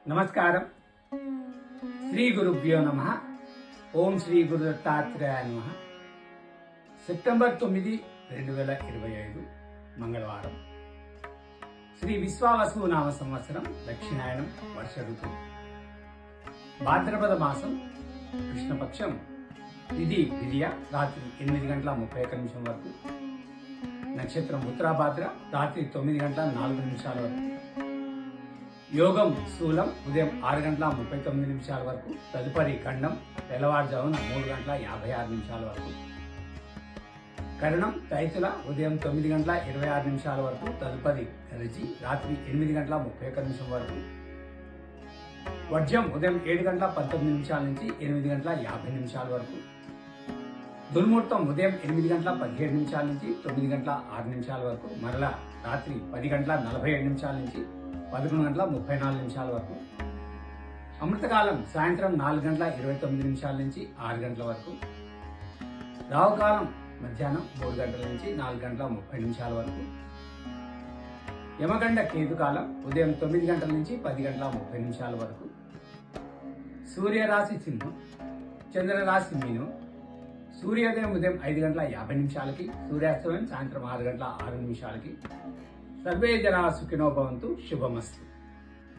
నమస్కారం. శ్రీ గురుభ్యో నమః. ఓం శ్రీ గురు దత్తాత్రేయాయ నమః. సెప్టెంబర్ 9, 2025 మంగళవారం. శ్రీ విశ్వావసు నామ సంవత్సరం దక్షిణాయనం వర్ష ఋతువు. భాద్రపద మాసం కృష్ణపక్షం. ఇది విధియ రాత్రి 8:31 వరకు. నక్షత్రం ఉత్తరాభాద్ర రాత్రి 9:04 వరకు. యోగం స్థూలం ఉదయం 6:39 వరకు. తదుపరి ఖండం తెల్లవారుజామున 3:56 వరకు. కరణం తైతుల ఉదయం 9:26 వరకు. తదుపరి రుచి రాత్రి 8:31 వరకు. వర్జ్యం ఉదయం 7:19 నుంచి 8:50 వరకు. దుర్ముహూర్తం ఉదయం 8:17 నుంచి 9:06 వరకు. మరలా రాత్రి 10:47 నుంచి 11:34 వరకు. అమృతకాలం సాయంత్రం 4:29 నుంచి 6 గంటల వరకు. రావుకాలం మధ్యాహ్నం 3 గంటల నుంచి 4:30 వరకు. యమగండ కేతుకాలం ఉదయం 9 గంటల నుంచి 10:30 వరకు. సూర్యరాశి సింహం, చంద్రరాశి మీనం. సూర్యోదయం ఉదయం 5:50 సూర్యాస్తమయం సాయంత్రం 6:06. సర్వే జనా సుఖినో భవంతు. శుభమస్తు.